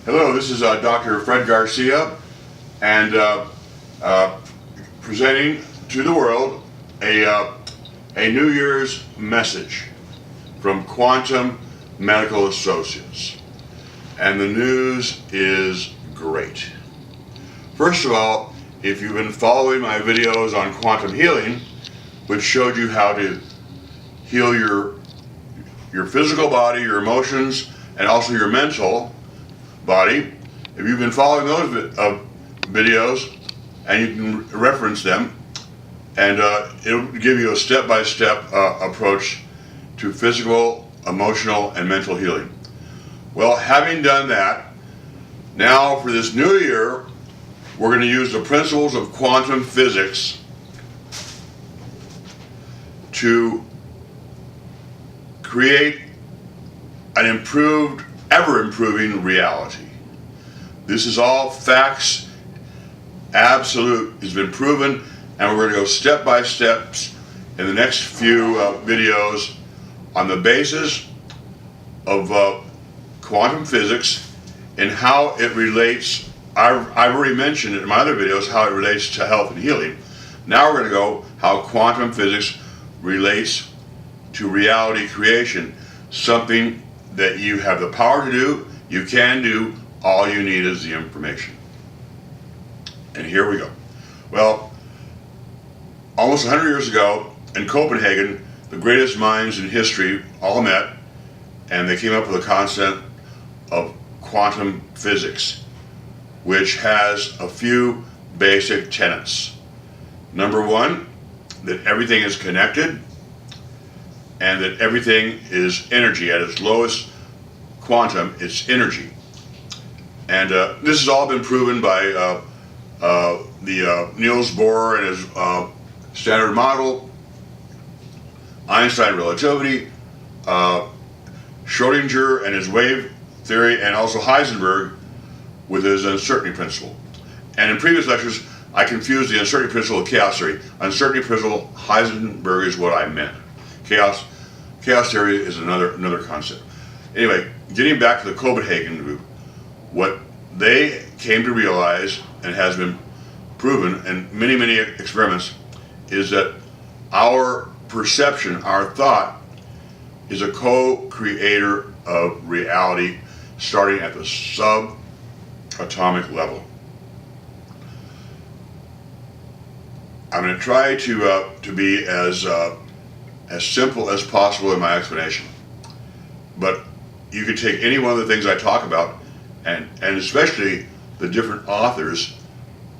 Hello, this is Dr. Fred Garcia, and presenting to the world a New Year's message from Quantum Medical Associates. And the news is great. First of all, if you've been following my videos on quantum healing, which showed you how to heal your physical body, your emotions, and also your mental body, if you've been following those videos, and you can reference them, and it'll give you a step-by-step approach to physical, emotional, and mental healing. Well, having done that, now for this new year, we're going to use the principles of quantum physics to create an improved, ever-improving reality. This is all facts, absolute, has been proven, and we're going to go step by steps in the next few videos on the basis of quantum physics and how it relates. I've already mentioned in my other videos how it relates to health and healing. Now we're going to go how quantum physics relates to reality creation, something that you have the power to do, you can do, all you need is the information. And here we go. Well, almost 100 years ago in Copenhagen, the greatest minds in history all met, and they came up with a concept of quantum physics, which has a few basic tenets. Number one, that everything is connected, and that everything is energy. At its lowest quantum, it's energy. And this has all been proven by Niels Bohr and his Standard Model, Einstein relativity, Schrodinger and his wave theory, and also Heisenberg with his uncertainty principle. And in previous lectures, I confused the uncertainty principle with chaos theory. Uncertainty principle, Heisenberg is what I meant. Chaos theory is another concept. Anyway, getting back to the Copenhagen group, what they came to realize, and has been proven in many, many experiments, is that our perception, our thought, is a co-creator of reality starting at the subatomic level. I'm going to try to be as simple as possible in my explanation, but you can take any one of the things I talk about, and especially the different authors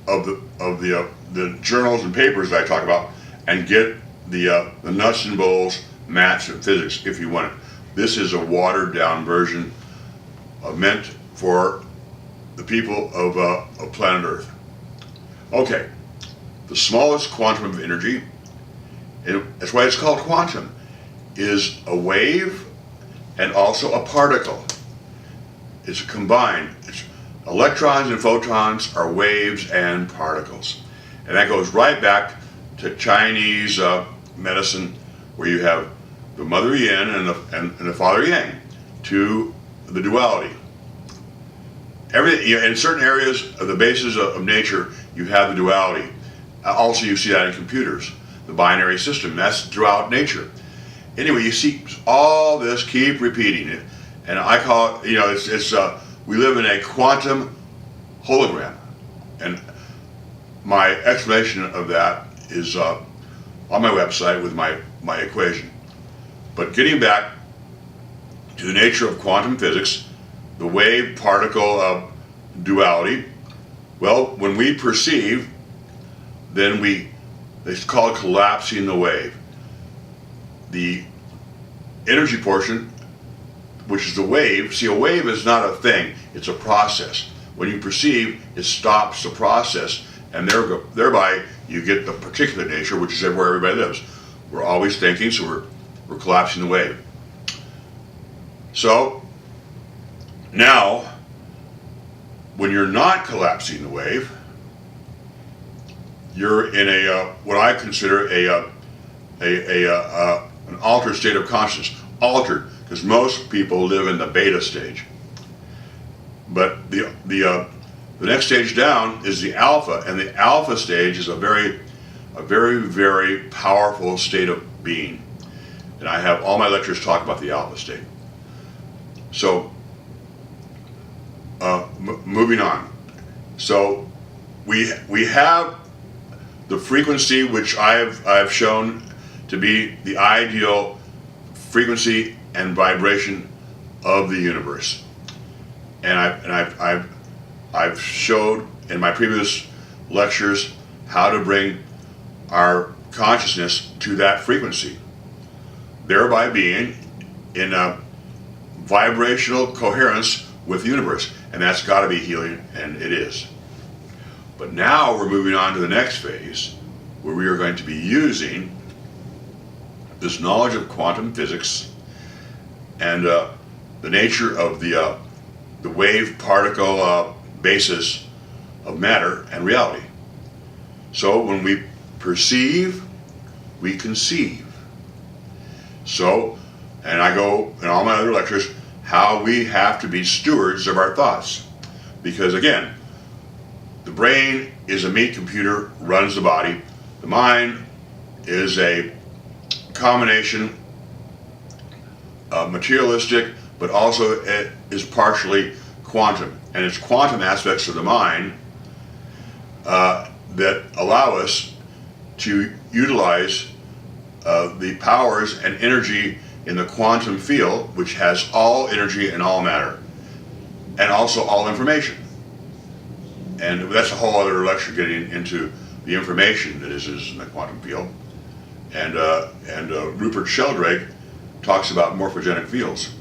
of the journals and papers that I talk about, and get the nuts and bolts, maths and physics if you want it. This is a watered down version meant for the people of planet Earth. Okay, the smallest quantum of energy, and that's why it's called quantum, is a wave and also a particle. It's combined. Electrons and photons are waves and particles. And that goes right back to Chinese medicine, where you have the mother yin and the father yang, to the duality. In certain areas of the basis of nature, you have the duality. Also, you see that in computers. The binary system, that's throughout nature. Anyway, you see all this keep repeating it, and I call it, we live in a quantum hologram, and my explanation of that is on my website with my equation. But getting back to the nature of quantum physics, the wave-particle duality, well, when we perceive, then they call it collapsing the wave. The energy portion, which is the wave, see, a wave is not a thing, it's a process. When you perceive, it stops the process, and thereby you get the particular nature, which is where everybody lives. We're always thinking, so we're collapsing the wave. So now, when you're not collapsing the wave, you're in what I consider an altered state of consciousness. Altered, because most people live in the beta stage. But the next stage down is the alpha, and the alpha stage is a very, very powerful state of being. And I have all my lectures talk about the alpha state. So, moving on. So, we have the frequency which I've shown to be the ideal frequency and vibration of the universe. And I've showed in my previous lectures how to bring our consciousness to that frequency, thereby being in a vibrational coherence with the universe. And that's got to be healing, and it is. But now we're moving on to the next phase, where we are going to be using this knowledge of quantum physics and the nature of the wave particle basis of matter and reality. So when we perceive, we conceive. So, and I go in all my other lectures, how we have to be stewards of our thoughts. Because again, the brain is a meat computer, runs the body. The mind is a combination of materialistic, but also it is partially quantum. And it's quantum aspects of the mind that allow us to utilize the powers and energy in the quantum field, which has all energy and all matter, and also all information. And that's a whole other lecture, getting into the information that is in the quantum field. And Rupert Sheldrake talks about morphogenic fields.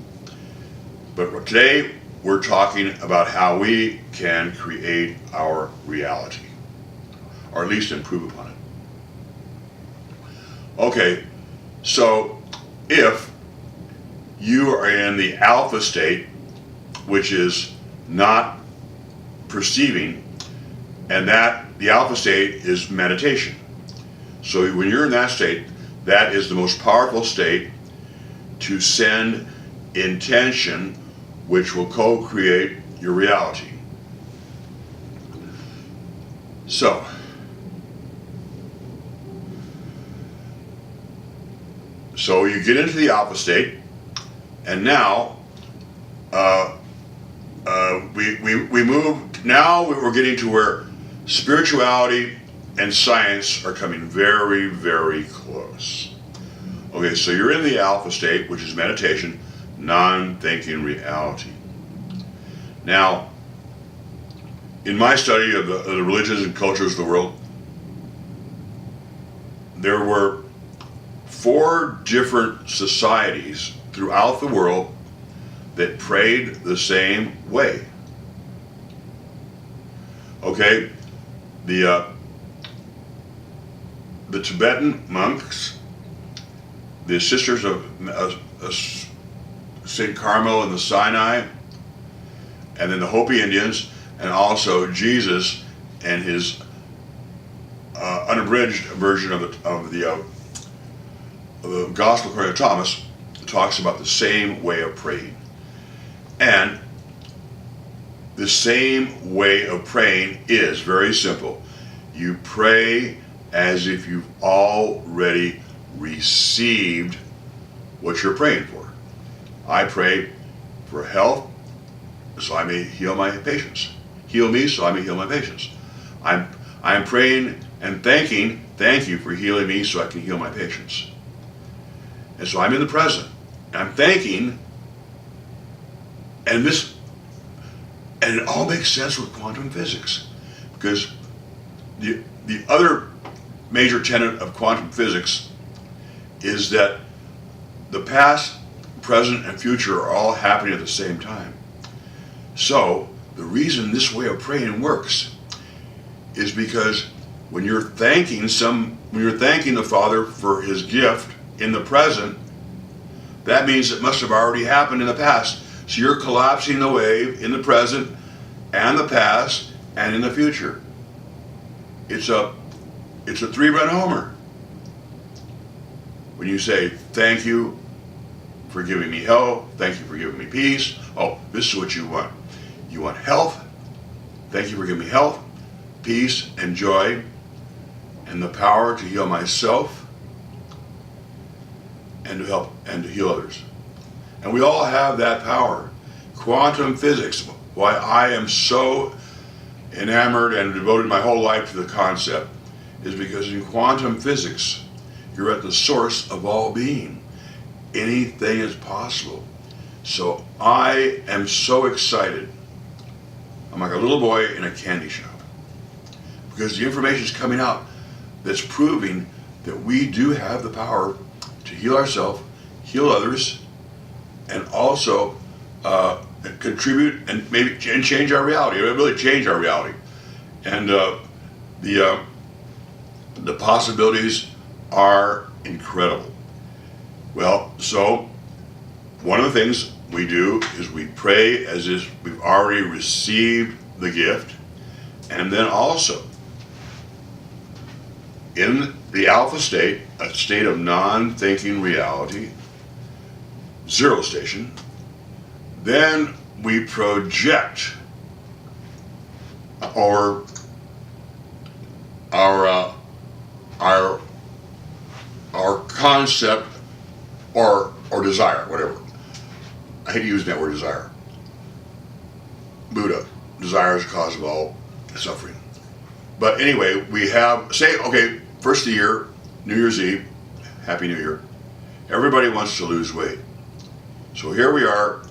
But today we're talking about how we can create our reality, or at least improve upon it. Okay, so if you are in the alpha state, which is not perceiving, and that the alpha state is meditation. So when you're in that state, that is the most powerful state to send intention, which will co-create your reality. So, you get into the alpha state, and now we move. Now we're getting to where spirituality and science are coming very, very close. Okay, so you're in the alpha state, which is meditation, non-thinking reality. Now, in my study of the religions and cultures of the world, there were 4 different societies throughout the world that prayed the same way. Okay, the Tibetan monks, the Sisters of St. Carmel in the Sinai, and then the Hopi Indians, and also Jesus and his unabridged version of the Gospel according to Thomas talks about the same way of praying. And the same way of praying is very simple. You pray as if you've already received what you're praying for. I pray for health so I may heal my patients. Heal me so I may heal my patients. I'm praying and thank you for healing me so I can heal my patients. And so I'm in the present. I'm thanking, and it all makes sense with quantum physics, because the other major tenet of quantum physics is that the past, present, and future are all happening at the same time. So the reason this way of praying works is because when you're thanking the Father for his gift in the present, that means it must have already happened in the past. So you're collapsing the wave in the present and the past and in the future. It's a 3-run homer. When you say, thank you for giving me health, thank you for giving me peace, oh, this is what you want. You want health? Thank you for giving me health, peace, and joy, and the power to heal myself and to help and to heal others. And we all have that power. Quantum physics, why I am so enamored and devoted my whole life to the concept, is because in quantum physics, you're at the source of all being. Anything is possible. So I am so excited. I'm like a little boy in a candy shop, because the information is coming out that's proving that we do have the power to heal ourselves, heal others, and also contribute and maybe change our reality. It really change our reality, and the possibilities are incredible. Well, so one of the things we do is we pray as if we've already received the gift, and then also in the alpha state, a state of non-thinking reality, zero station, then we project our concept or desire, whatever. I hate using that word desire. Buddha, desire is the cause of all suffering. But anyway, we have, say, okay, first of the year, New Year's Eve, Happy New Year. Everybody wants to lose weight. So here we are,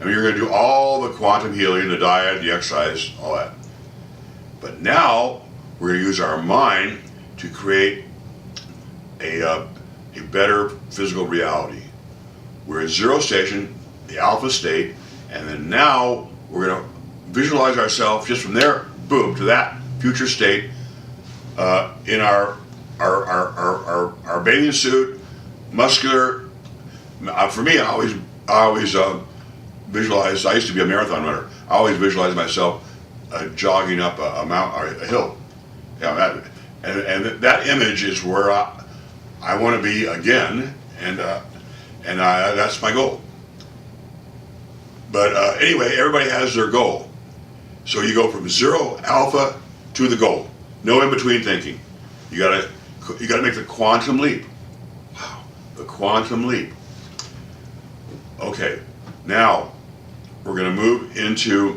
and you're going to do all the quantum healing, the diet, the exercise, all that. But now, we're going to use our mind to create a better physical reality. We're at zero station, the alpha state, and then now we're going to visualize ourselves just from there, boom, to that future state in our bathing suit, muscular. For me, I always visualize. I used to be a marathon runner. I always visualize myself jogging up a hill. Yeah, that image is where I want to be again, and that's my goal. But anyway, everybody has their goal. So you go from zero alpha to the goal. No in between thinking. You gotta make the quantum leap. Wow, the quantum leap. Okay, now we're gonna move into,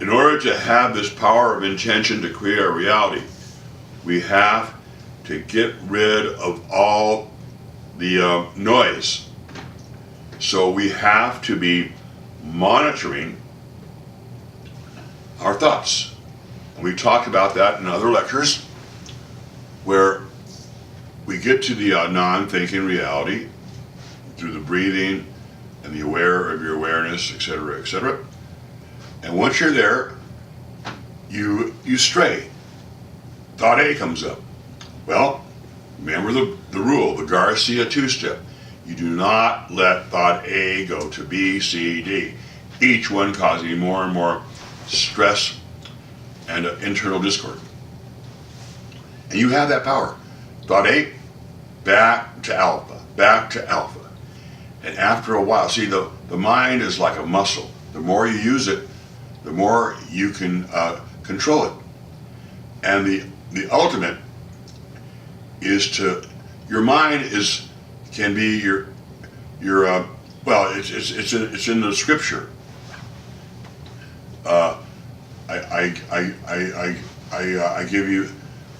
in order to have this power of intention to create our reality, we have to get rid of all the noise. So we have to be monitoring our thoughts. And we talked about that in other lectures, where we get to the non-thinking reality through the breathing and the aware of your awareness, etc., etc. And once you're there, you stray. Thought A comes up. Well, remember the rule, the Garcia two-step. You do not let thought A go to B, C, D. Each one causing more and more stress and internal discord. And you have that power. Thought A, back to alpha, back to alpha. And after a while, see, the mind is like a muscle. The more you use it, the more you can control it. And the ultimate is your mind can be your well, it's in the scripture. I give you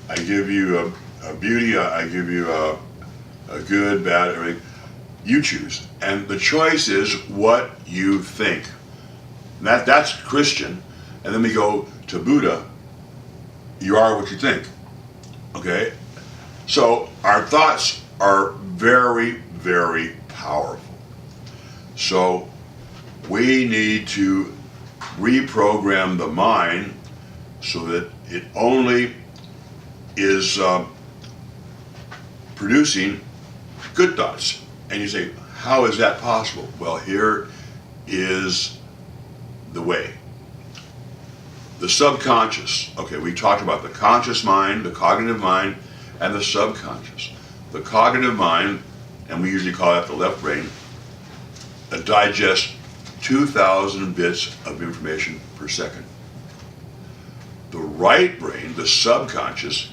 a beauty. I give you a good, bad, everything. You choose, and the choice is what you think. That's Christian, and then we go to Buddha. You are what you think. Okay, so our thoughts are very, very powerful. So we need to reprogram the mind so that it only is producing good thoughts. And you say, how is that possible? Well, here is the way. The subconscious. Okay, we talked about the conscious mind, the cognitive mind, and the subconscious. The cognitive mind, and we usually call that the left brain, digests 2,000 bits of information per second. The right brain, the subconscious,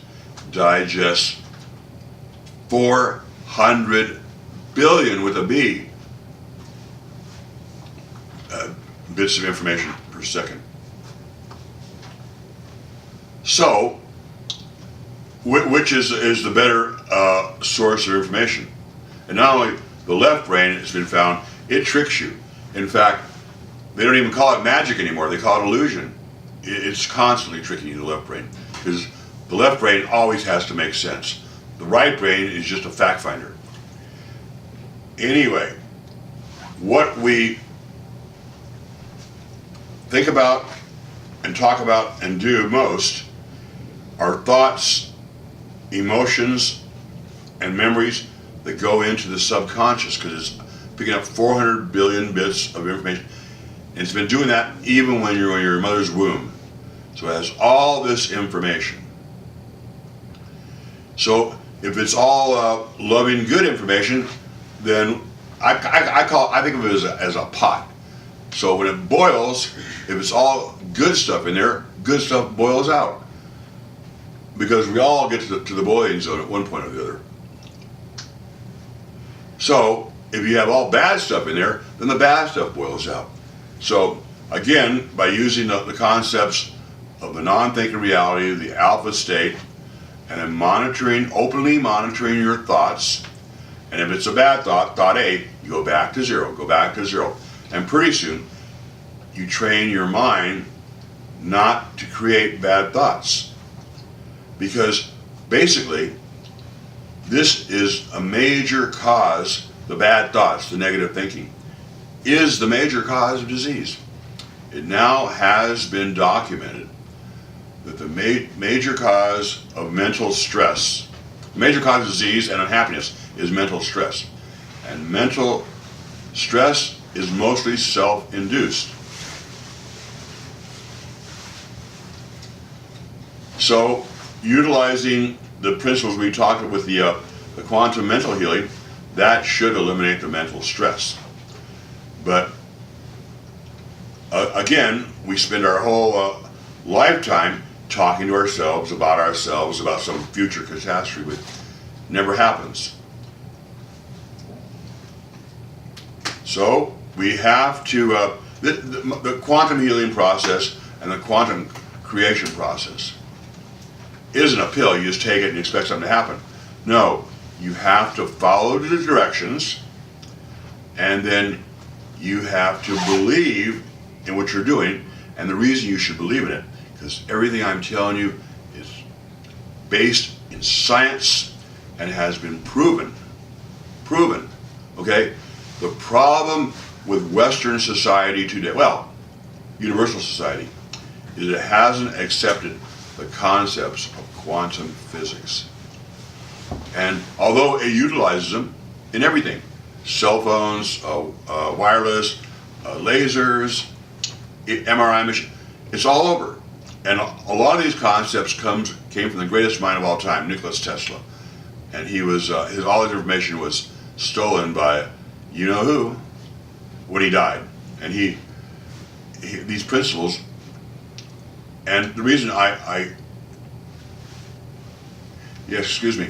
digests 400 billion with a B bits of information per second. So, which is the better source of information? And not only the left brain, it's been found, it tricks you. In fact, they don't even call it magic anymore, they call it illusion. It's constantly tricking you, the left brain, because the left brain always has to make sense. The right brain is just a fact finder. Anyway, what we think about and talk about and do most are thoughts, emotions, and memories that go into the subconscious, because it's picking up 400 billion bits of information. And it's been doing that even when you're in your mother's womb. So it has all this information. So if it's all loving, good information, then I think of it as a pot. So when it boils, if it's all good stuff in there, good stuff boils out. Because we all get to the boiling zone at one point or the other. So if you have all bad stuff in there, then the bad stuff boils out. So again, by using the concepts of the non-thinking reality, the alpha state, and then openly monitoring your thoughts, and if it's a bad thought, thought A, you go back to zero, and pretty soon you train your mind not to create bad thoughts, because basically this is a major cause. The bad thoughts, the negative thinking, is the major cause of disease. It now has been documented that the major cause of mental stress, major cause of disease and unhappiness, is mental stress. And mental stress is mostly self-induced. So, utilizing the principles we talked with the quantum mental healing, that should eliminate the mental stress. But again, we spend our whole lifetime talking to ourselves about some future catastrophe, but never happens. So we have to, the quantum healing process and the quantum creation process isn't a pill, you just take it and expect something to happen. No, you have to follow the directions, and then you have to believe in what you're doing. And the reason you should believe in it, because everything I'm telling you is based in science and has been proven, okay? The problem with Western society today, well, universal society, is it hasn't accepted the concepts of quantum physics. And although it utilizes them in everything, cell phones, wireless, lasers, MRI machine, it's all over. And a lot of these concepts came from the greatest mind of all time, Nikola Tesla. And he was, all his information was stolen by you know who when he died. And these principles, and the reason yes, excuse me.